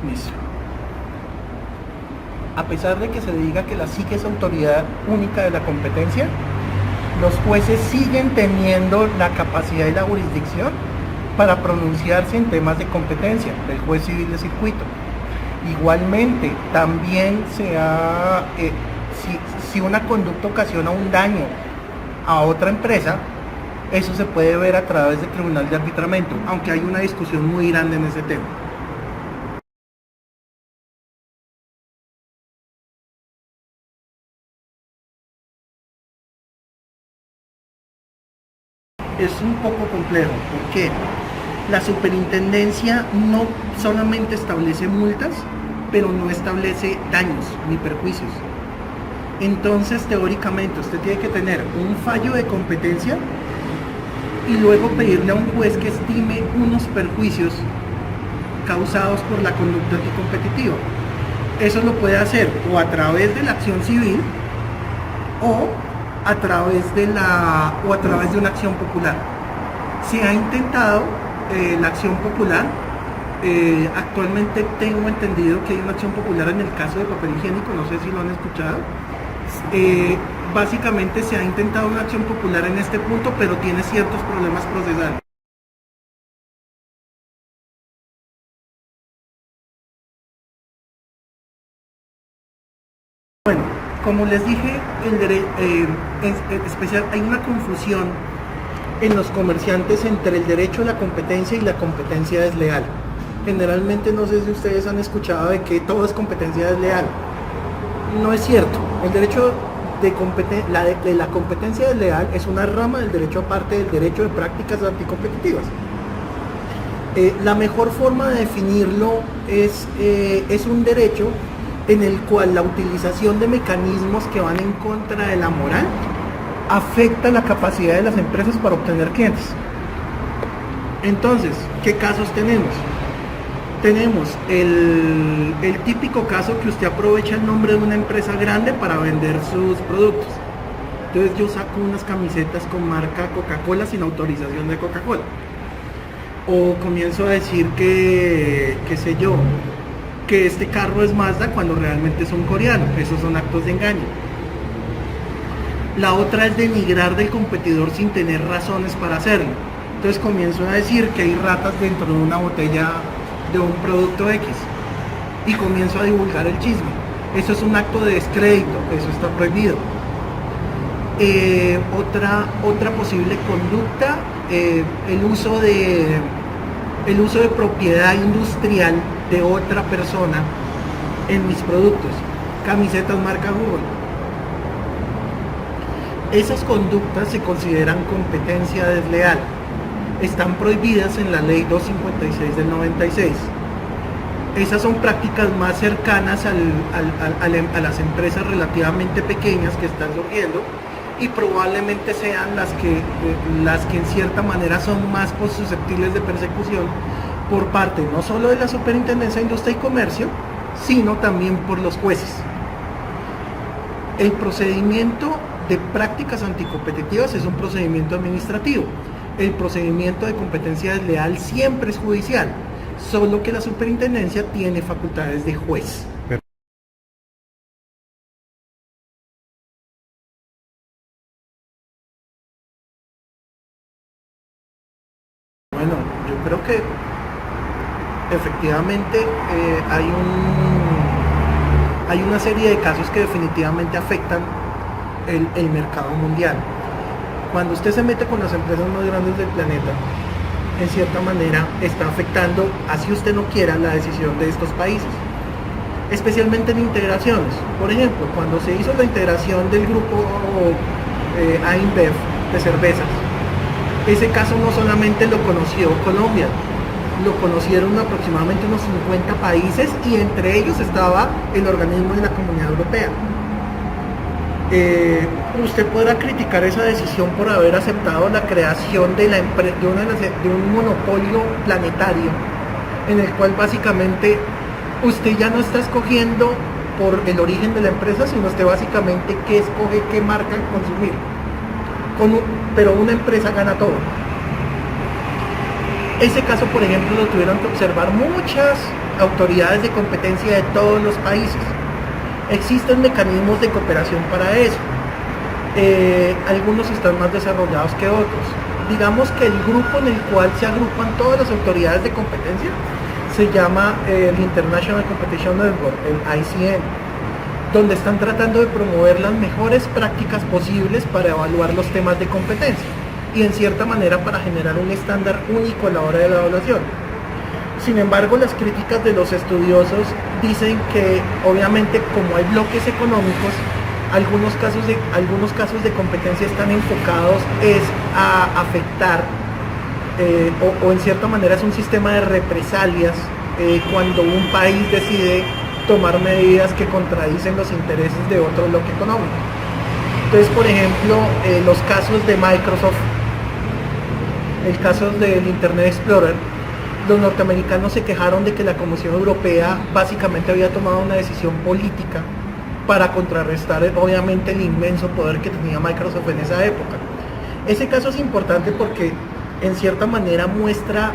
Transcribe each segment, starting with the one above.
Listo. A pesar de que se diga que la SIC es autoridad única de la competencia, los jueces siguen teniendo la capacidad y la jurisdicción para pronunciarse en temas de competencia del juez civil de circuito. Igualmente, también si una conducta ocasiona un daño a otra empresa, eso se puede ver a través del Tribunal de Arbitramiento, aunque hay una discusión muy grande en ese tema. Es un poco complejo, porque la superintendencia no solamente establece multas, pero no establece daños ni perjuicios. Entonces, teóricamente, usted tiene que tener un fallo de competencia y luego pedirle a un juez que estime unos perjuicios causados por la conducta anticompetitiva. Eso lo puede hacer o a través de la acción civil o a través de una acción popular. Se ha intentado la acción popular. Actualmente tengo entendido que hay una acción popular en el caso de papel higiénico, no sé si lo han escuchado. Básicamente se ha intentado una acción popular en este punto, pero tiene ciertos problemas procesales. Bueno, como les dije, hay una confusión en los comerciantes entre el derecho a la competencia y la competencia desleal. Generalmente, no sé si ustedes han escuchado de que todo es competencia desleal. No es cierto. El derecho de la competencia desleal es una rama del derecho aparte del derecho de prácticas anticompetitivas. La mejor forma de definirlo es un derecho en el cual la utilización de mecanismos que van en contra de la moral afecta la capacidad de las empresas para obtener clientes. Entonces, ¿qué casos tenemos? Tenemos el típico caso que usted aprovecha el nombre de una empresa grande para vender sus productos. Entonces yo saco unas camisetas con marca Coca-Cola sin autorización de Coca-Cola. O comienzo a decir que, qué sé yo, que este carro es Mazda cuando realmente es un coreano. Esos son actos de engaño. La otra es denigrar del competidor sin tener razones para hacerlo. Entonces comienzo a decir que hay ratas dentro de una botella de un producto X y comienzo a divulgar el chisme. Eso es un acto de descrédito, eso está prohibido. Otra posible conducta, el uso de propiedad industrial de otra persona en mis productos, camisetas marca Google. Esas conductas se consideran competencia desleal. Están prohibidas en la ley 256 del 96. Esas son prácticas más cercanas a las empresas relativamente pequeñas que están surgiendo y probablemente sean las que en cierta manera son más susceptibles de persecución por parte no solo de la Superintendencia de Industria y Comercio, sino también por los jueces. El procedimiento de prácticas anticompetitivas es un procedimiento administrativo. El procedimiento de competencia desleal siempre es judicial, solo que la superintendencia tiene facultades de juez. Bueno, yo creo que efectivamente hay una serie de casos que definitivamente afectan el mercado mundial. Cuando usted se mete con las empresas más grandes del planeta, en cierta manera está afectando, así usted no quiera, la decisión de estos países, especialmente en integraciones. Por ejemplo, cuando se hizo la integración del grupo AINBEV de cervezas, ese caso no solamente lo conoció Colombia, lo conocieron aproximadamente unos 50 países y entre ellos estaba el organismo de la Comunidad Europea. Usted podrá criticar esa decisión por haber aceptado la creación de un monopolio planetario en el cual básicamente usted ya no está escogiendo por el origen de la empresa, sino usted básicamente que escoge qué marca consumir. Pero una empresa gana todo. Ese caso, por ejemplo, lo tuvieron que observar muchas autoridades de competencia de todos los países. Existen mecanismos de cooperación para eso. Algunos están más desarrollados que otros. Digamos que el grupo en el cual se agrupan todas las autoridades de competencia se llama el International Competition Network, el ICN, donde están tratando de promover las mejores prácticas posibles para evaluar los temas de competencia y en cierta manera para generar un estándar único a la hora de la evaluación. Sin embargo, las críticas de los estudiosos dicen que obviamente como hay bloques económicos, algunos casos de competencia están enfocados a afectar o en cierta manera es un sistema de represalias cuando un país decide tomar medidas que contradicen los intereses de otro bloque económico. Entonces, por ejemplo, los casos de Microsoft, el caso del Internet Explorer, los norteamericanos se quejaron de que la Comisión Europea básicamente había tomado una decisión política para contrarrestar obviamente el inmenso poder que tenía Microsoft en esa época. Ese caso es importante porque en cierta manera muestra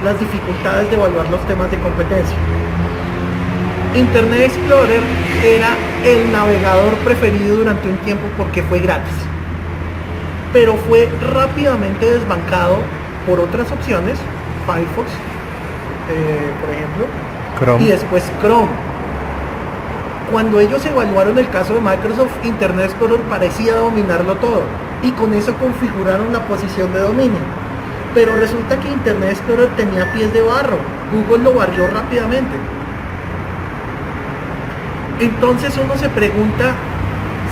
las dificultades de evaluar los temas de competencia. Internet Explorer era el navegador preferido durante un tiempo porque fue gratis, pero fue rápidamente desbancado por otras opciones, Firefox, por ejemplo, Chrome. Y después Chrome. Cuando ellos evaluaron el caso de Microsoft, Internet Explorer parecía dominarlo todo y con eso configuraron la posición de dominio. Pero resulta que Internet Explorer tenía pies de barro, Google lo barrió rápidamente. Entonces uno se pregunta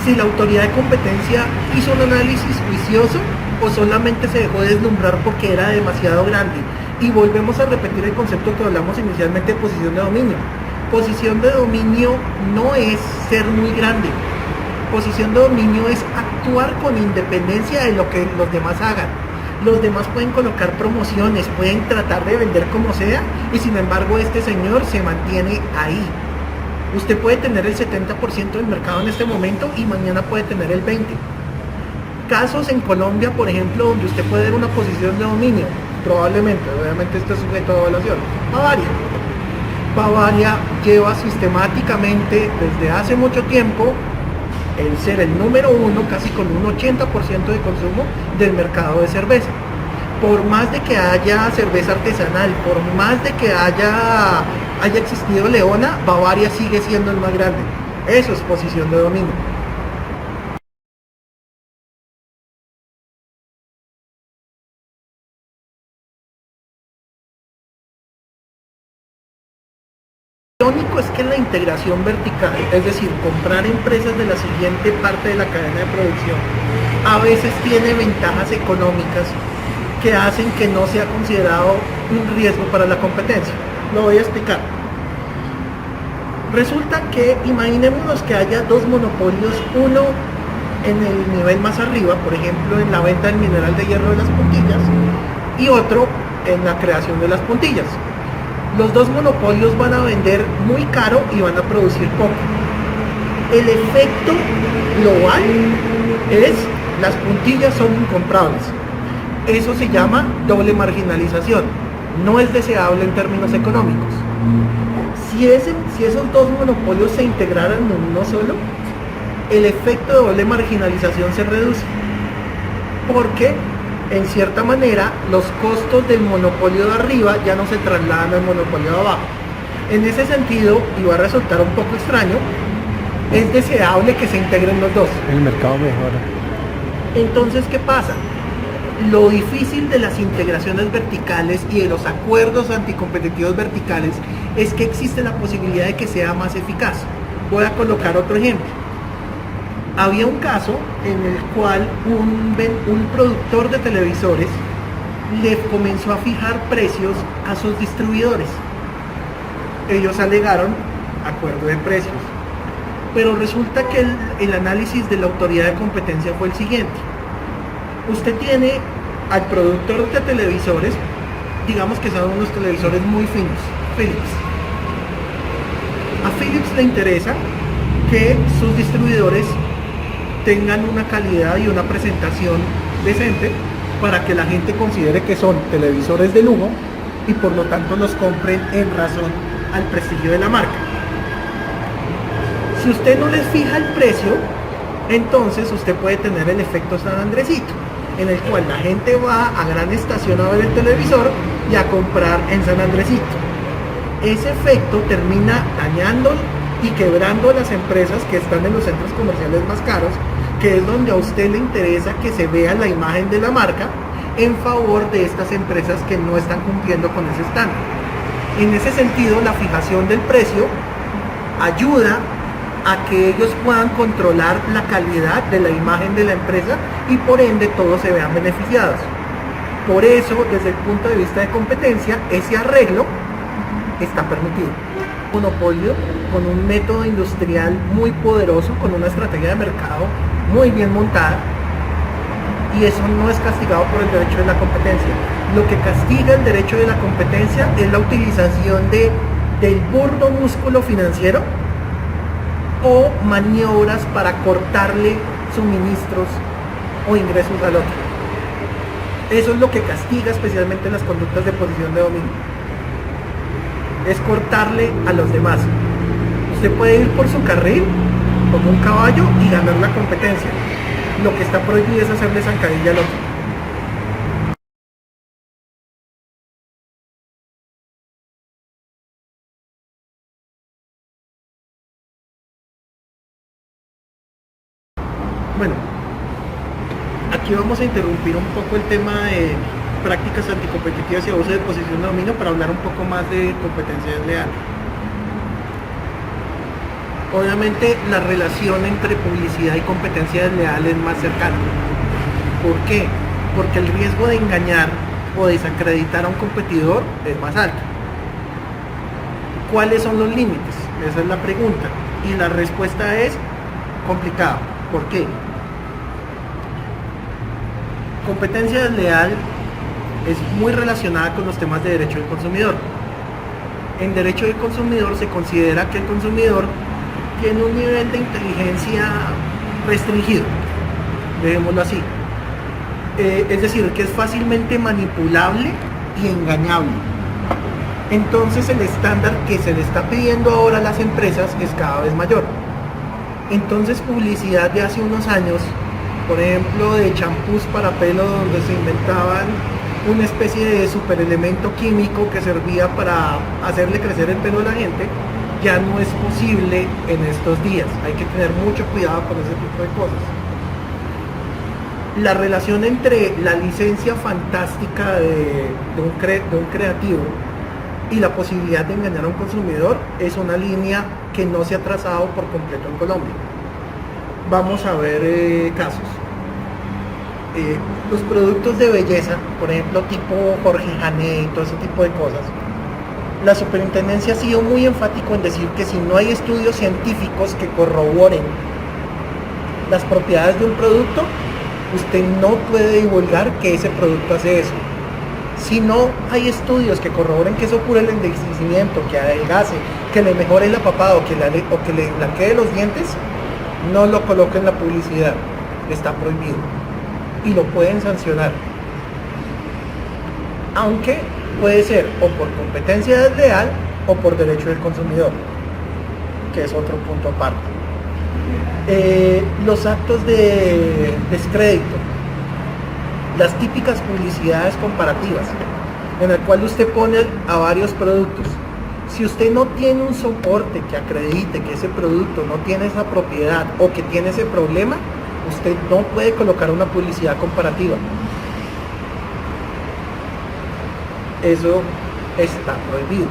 si la autoridad de competencia hizo un análisis juicioso o solamente se dejó deslumbrar porque era demasiado grande. Y volvemos a repetir el concepto que hablamos inicialmente de posición de dominio. Posición de dominio no es ser muy grande. Posición de dominio es actuar con independencia de lo que los demás hagan. Los demás pueden colocar promociones, pueden tratar de vender como sea y sin embargo este señor se mantiene ahí. Usted puede tener el 70% del mercado en este momento y mañana puede tener el 20%. Casos en Colombia, por ejemplo, donde usted puede ver una posición de dominio, probablemente, obviamente esto es sujeto a evaluación. Bavaria lleva sistemáticamente desde hace mucho tiempo el ser el número uno, casi con un 80% de consumo del mercado de cerveza. Por más de que haya cerveza artesanal, por más de que haya existido Leona, Bavaria sigue siendo el más grande. Eso es posición de dominio. Lo único es que la integración vertical, es decir, comprar empresas de la siguiente parte de la cadena de producción, a veces tiene ventajas económicas que hacen que no sea considerado un riesgo para la competencia. Lo voy a explicar. Resulta que imaginémonos que haya dos monopolios, uno en el nivel más arriba, por ejemplo en la venta del mineral de hierro de las puntillas, y otro en la creación de las puntillas. Los dos monopolios van a vender muy caro y van a producir poco. El efecto global es las puntillas son incomprables. Eso se llama doble marginalización. No es deseable en términos económicos. Si esos dos monopolios se integraran en uno solo, el efecto de doble marginalización se reduce. Porque, en cierta manera, los costos del monopolio de arriba ya no se trasladan al monopolio de abajo. En ese sentido, y va a resultar un poco extraño, es deseable que se integren los dos. El mercado mejora. Entonces, ¿qué pasa? Lo difícil de las integraciones verticales y de los acuerdos anticompetitivos verticales es que existe la posibilidad de que sea más eficaz. Voy a colocar otro ejemplo. Había un caso en el cual un productor de televisores le comenzó a fijar precios a sus distribuidores. Ellos alegaron acuerdo de precios. Pero resulta que el análisis de la autoridad de competencia fue el siguiente. Usted tiene al productor de televisores, digamos que son unos televisores muy finos, Philips. A Philips le interesa que sus distribuidores tengan una calidad y una presentación decente para que la gente considere que son televisores de lujo y por lo tanto los compren en razón al prestigio de la marca. Si usted no les fija el precio, entonces usted puede tener el efecto San Andresito, en el cual la gente va a gran estación a ver el televisor y a comprar en San Andresito. Ese efecto termina dañando y quebrando las empresas que están en los centros comerciales más caros, que es donde a usted le interesa que se vea la imagen de la marca en favor de estas empresas que no están cumpliendo con ese estándar. En ese sentido, la fijación del precio ayuda a que ellos puedan controlar la calidad de la imagen de la empresa y por ende todos se vean beneficiados. Por eso, desde el punto de vista de competencia, ese arreglo está permitido. Monopolio con un método industrial muy poderoso, con una estrategia de mercado muy bien montada, y eso no es castigado por el derecho de la competencia. Lo que castiga el derecho de la competencia es la utilización del burdo músculo financiero o maniobras para cortarle suministros o ingresos al otro. Eso es lo que castiga especialmente en las conductas de posición de dominio. Es cortarle a los demás. Usted puede ir por su carril como un caballo y ganar la competencia. Lo que está prohibido es hacerle zancadilla al otro. Bueno, aquí vamos a interrumpir un poco el tema de prácticas anticompetitivas y abuso de posición de dominio para hablar un poco más de competencia desleal. Obviamente la relación entre publicidad y competencia desleal es más cercana. ¿Por qué? Porque el riesgo de engañar o desacreditar a un competidor es más alto. ¿Cuáles son los límites? Esa es la pregunta. Y la respuesta es complicado. ¿Por qué? Competencia desleal es muy relacionada con los temas de derecho del consumidor. En derecho del consumidor se considera que el consumidor tiene un nivel de inteligencia restringido, dejémoslo así. Es decir, que es fácilmente manipulable y engañable. Entonces el estándar que se le está pidiendo ahora a las empresas es cada vez mayor. Entonces publicidad de hace unos años, por ejemplo de champús para pelo donde se inventaban una especie de superelemento químico que servía para hacerle crecer el pelo a la gente, ya no es posible en estos días. Hay que tener mucho cuidado con ese tipo de cosas. La relación entre la licencia fantástica de un creativo y la posibilidad de engañar a un consumidor es una línea que no se ha trazado por completo en Colombia. Vamos a ver casos. Los productos de belleza, por ejemplo tipo Jorge Jané y todo ese tipo de cosas, la superintendencia ha sido muy enfático en decir que si no hay estudios científicos que corroboren las propiedades de un producto, usted no puede divulgar que ese producto hace eso. Si no hay estudios que corroboren que eso cure el envejecimiento, que adelgace, que le mejore el apapado, que le blanquee los dientes, no lo coloque en la publicidad. Está prohibido. Y lo pueden sancionar. Aunque puede ser o por competencia desleal o por derecho del consumidor, que es otro punto aparte. Los actos de descrédito, las típicas publicidades comparativas, en el cual usted pone a varios productos. Si usted no tiene un soporte que acredite que ese producto no tiene esa propiedad o que tiene ese problema, usted no puede colocar una publicidad comparativa. Eso está prohibido.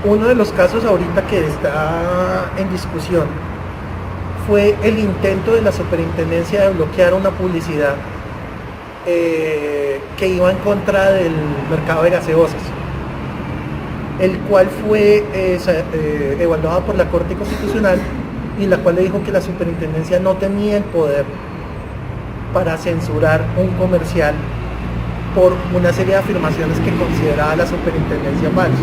Uno de los casos ahorita que está en discusión fue el intento de la superintendencia de bloquear una publicidad que iba en contra del mercado de gaseosas, el cual fue evaluado por la Corte Constitucional, y la cual le dijo que la superintendencia no tenía el poder para censurar un comercial por una serie de afirmaciones que consideraba la superintendencia falsas.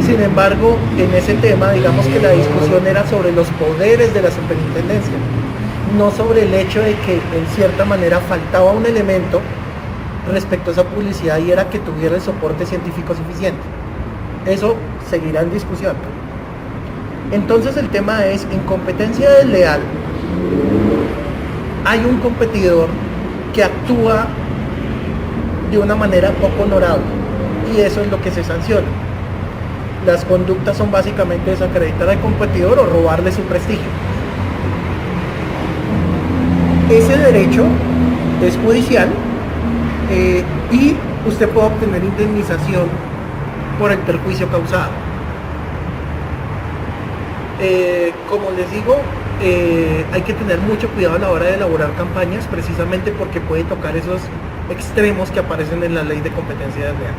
Sin embargo, en ese tema, digamos que la discusión era sobre los poderes de la superintendencia, no sobre el hecho de que en cierta manera faltaba un elemento respecto a esa publicidad y era que tuviera el soporte científico suficiente. Eso seguirá en discusión. Entonces el tema es, en competencia desleal, hay un competidor que actúa de una manera poco honorable y eso es lo que se sanciona. Las conductas son básicamente desacreditar al competidor o robarle su prestigio. Ese derecho es judicial y usted puede obtener indemnización por el perjuicio causado. Como les digo, hay que tener mucho cuidado a la hora de elaborar campañas, precisamente porque puede tocar esos extremos que aparecen en la ley de competencia desleal.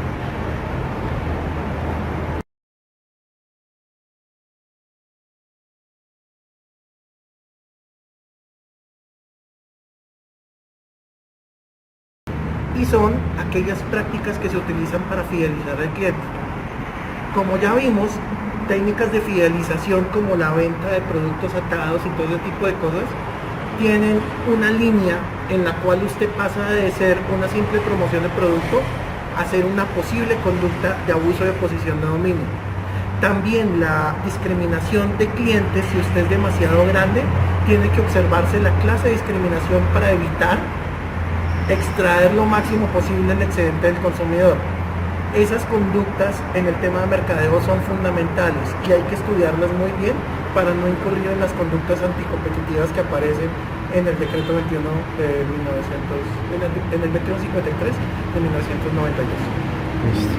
Y son aquellas prácticas que se utilizan para fidelizar al cliente. Como ya vimos, técnicas de fidelización como la venta de productos atados y todo ese tipo de cosas tienen una línea en la cual usted pasa de ser una simple promoción de producto a ser una posible conducta de abuso de posición de dominio. También la discriminación de clientes, si usted es demasiado grande, tiene que observarse la clase de discriminación para evitar extraer lo máximo posible el excedente del consumidor. Esas conductas en el tema de mercadeo son fundamentales y hay que estudiarlas muy bien para no incurrir en las conductas anticompetitivas que aparecen en el decreto 21 de 1900, en el decreto 53 de 1992. Listo.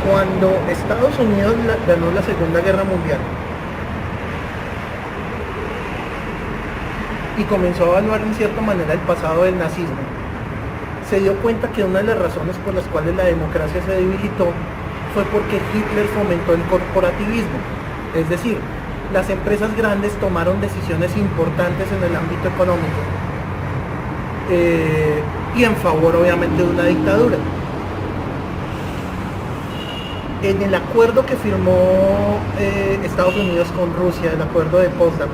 Cuando Estados Unidos ganó la Segunda Guerra Mundial y comenzó a evaluar en cierta manera el pasado del nazismo, se dio cuenta que una de las razones por las cuales la democracia se debilitó fue porque Hitler fomentó el corporativismo, es decir, las empresas grandes tomaron decisiones importantes en el ámbito económico y en favor obviamente de una dictadura. En el acuerdo que firmó Estados Unidos con Rusia, el acuerdo de Potsdam,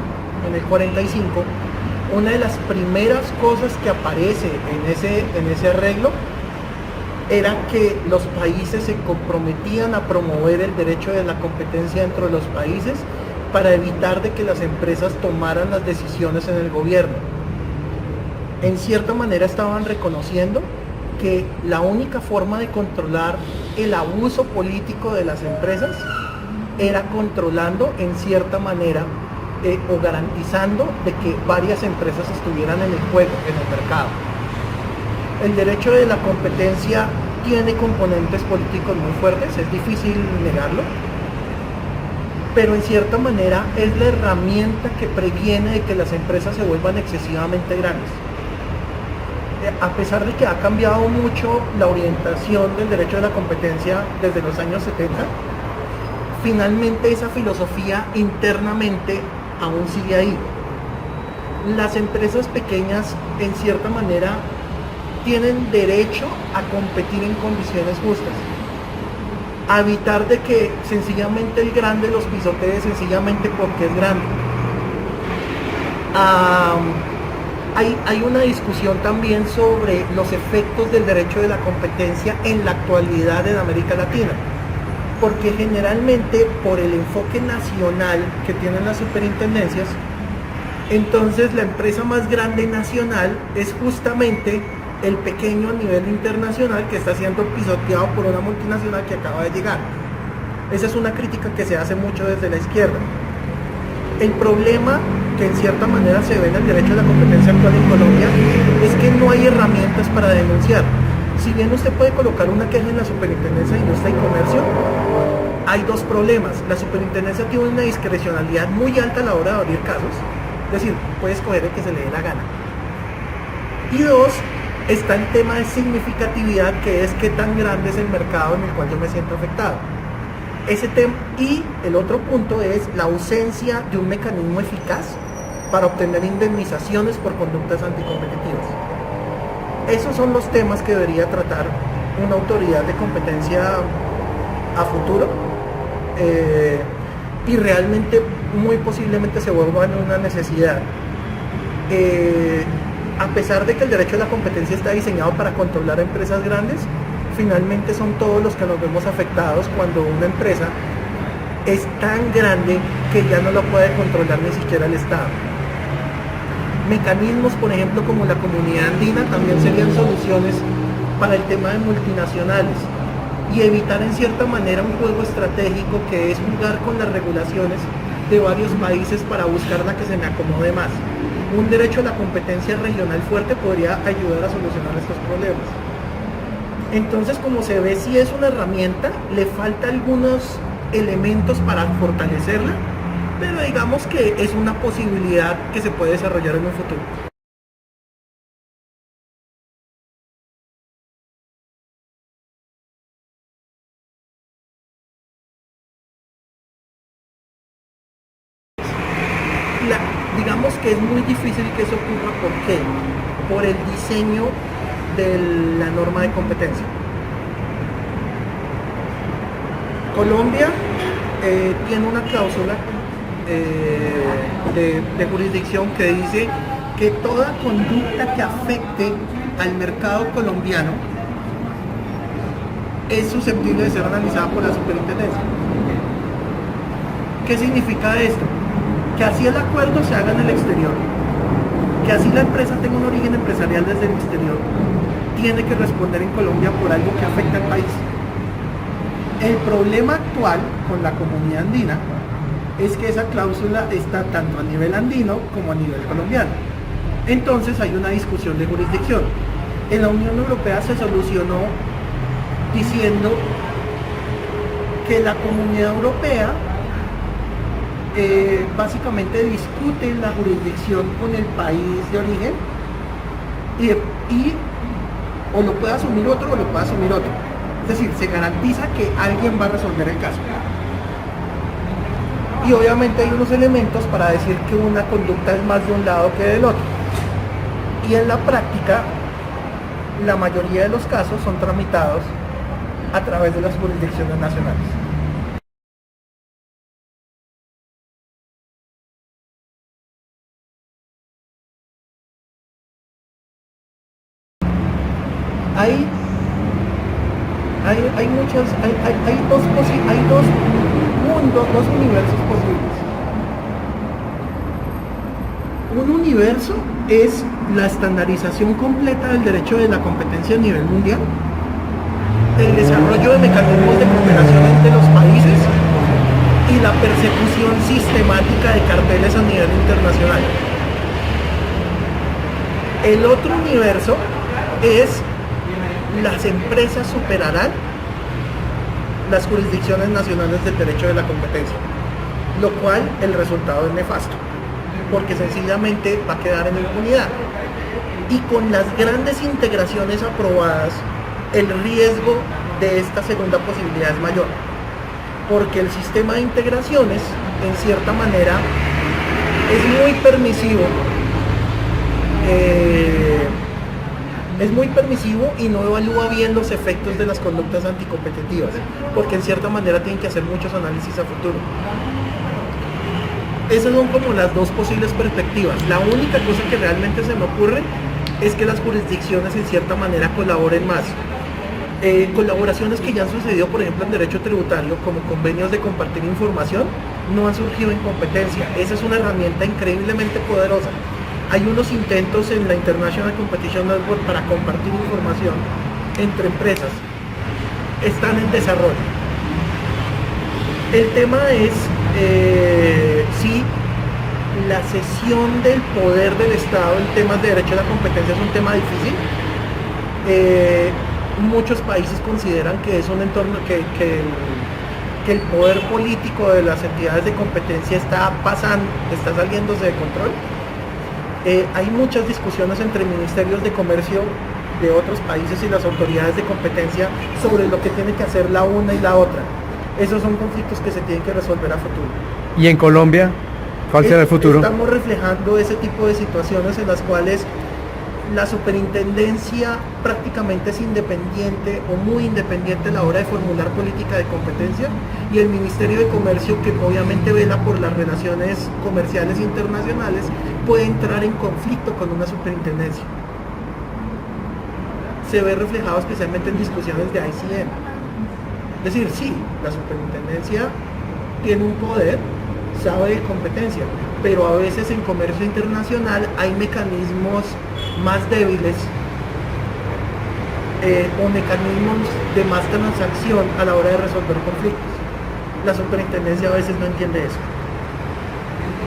en el 45, una de las primeras cosas que aparece en ese arreglo era que los países se comprometían a promover el derecho de la competencia dentro de los países para evitar de que las empresas tomaran las decisiones en el gobierno. En cierta manera estaban reconociendo que la única forma de controlar el abuso político de las empresas era controlando en cierta manera o garantizando de que varias empresas estuvieran en el juego, en el mercado. El derecho de la competencia tiene componentes políticos muy fuertes, es difícil negarlo, pero en cierta manera es la herramienta que previene de que las empresas se vuelvan excesivamente grandes. A pesar de que ha cambiado mucho la orientación del derecho de la competencia desde los años 70, finalmente esa filosofía internamente aún sigue ahí. Las empresas pequeñas, en cierta manera, tienen derecho a competir en condiciones justas, a evitar de que sencillamente el grande los pisotee sencillamente porque es grande. Hay una discusión también sobre los efectos del derecho de la competencia en la actualidad en América Latina, porque generalmente por el enfoque nacional que tienen las superintendencias, entonces la empresa más grande nacional es justamente el pequeño a nivel internacional que está siendo pisoteado por una multinacional que acaba de llegar. Esa es una crítica que se hace mucho desde la izquierda. El problema que en cierta manera se ve en el derecho de la competencia actual en Colombia es que no hay herramientas para denunciar. Si bien usted puede colocar una queja en la Superintendencia de Industria y Comercio, hay dos problemas. La Superintendencia tiene una discrecionalidad muy alta a la hora de abrir casos, es decir, puede escoger el que se le dé la gana. Y dos, está el tema de significatividad, que es qué tan grande es el mercado en el cual yo me siento afectado. Ese tema, y el otro punto es la ausencia de un mecanismo eficaz para obtener indemnizaciones por conductas anticompetitivas. Esos son los temas que debería tratar una autoridad de competencia a futuro, y realmente muy posiblemente se vuelva en una necesidad. A pesar de que el derecho de la competencia está diseñado para controlar a empresas grandes, finalmente son todos los que nos vemos afectados cuando una empresa es tan grande que ya no la puede controlar ni siquiera el Estado. Mecanismos, por ejemplo, como la Comunidad Andina, también serían soluciones para el tema de multinacionales y evitar en cierta manera un juego estratégico que es jugar con las regulaciones de varios países para buscar la que se me acomode más. Un derecho a la competencia regional fuerte podría ayudar a solucionar estos problemas. Entonces, como se ve, sí es una herramienta, le falta algunos elementos para fortalecerla, pero digamos que es una posibilidad que se puede desarrollar en un futuro. Digamos que es muy difícil que eso ocurra. ¿Por qué? Por el diseño de la norma de competencia. Colombia tiene una cláusula de jurisdicción que dice que toda conducta que afecte al mercado colombiano es susceptible de ser analizada por la superintendencia. ¿Qué significa esto? Que así el acuerdo se haga en el exterior, que así la empresa tenga un origen empresarial desde el exterior, tiene que responder en Colombia por algo que afecta al país. El problema actual con la Comunidad Andina es que esa cláusula está tanto a nivel andino como a nivel colombiano. Entonces hay una discusión de jurisdicción. En la Unión Europea se solucionó diciendo que la Comunidad Europea básicamente discute la jurisdicción con el país de origen y o lo puede asumir otro o lo puede asumir otro. Es decir, se garantiza que alguien va a resolver el caso. Y obviamente hay unos elementos para decir que una conducta es más de un lado que del otro. Y en la práctica, la mayoría de los casos son tramitados a través de las jurisdicciones nacionales. Hay dos mundos, dos universos posibles. Un universo es la estandarización completa del derecho de la competencia a nivel mundial, el desarrollo de mecanismos de cooperación entre los países y la persecución sistemática de carteles a nivel internacional. El otro universo es las empresas superarán las jurisdicciones nacionales del derecho de la competencia, lo cual el resultado es nefasto, porque sencillamente va a quedar en impunidad. Y con las grandes integraciones aprobadas, el riesgo de esta segunda posibilidad es mayor, porque el sistema de integraciones, en cierta manera, es muy permisivo. Es muy permisivo y no evalúa bien los efectos de las conductas anticompetitivas, porque en cierta manera tienen que hacer muchos análisis a futuro. Esas son como las dos posibles perspectivas. La única cosa que realmente se me ocurre es que las jurisdicciones en cierta manera colaboren más. Colaboraciones que ya han sucedido, por ejemplo, en derecho tributario, como convenios de compartir información, no han surgido en competencia. Esa es una herramienta increíblemente poderosa. Hay unos intentos en la International Competition Network para compartir información entre empresas. Están en desarrollo. El tema es si la cesión del poder del Estado en temas de derecho a la competencia es un tema difícil. Muchos países consideran que es un entorno que el poder político de las entidades de competencia está saliéndose de control. Hay muchas discusiones entre ministerios de comercio de otros países y las autoridades de competencia sobre lo que tiene que hacer la una y la otra. Esos son conflictos que se tienen que resolver a futuro. ¿Y en Colombia? ¿Cuál será el futuro? Estamos reflejando ese tipo de situaciones en las cuales La superintendencia prácticamente es independiente o muy independiente a la hora de formular política de competencia, y el Ministerio de Comercio, que obviamente vela por las relaciones comerciales internacionales, puede entrar en conflicto con una superintendencia. Se ve reflejado especialmente en discusiones de ICM. Es decir, sí, la superintendencia tiene un poder, sabe de competencia, pero a veces en comercio internacional hay mecanismos más débiles o mecanismos de más transacción a la hora de resolver conflictos. La superintendencia a veces no entiende eso.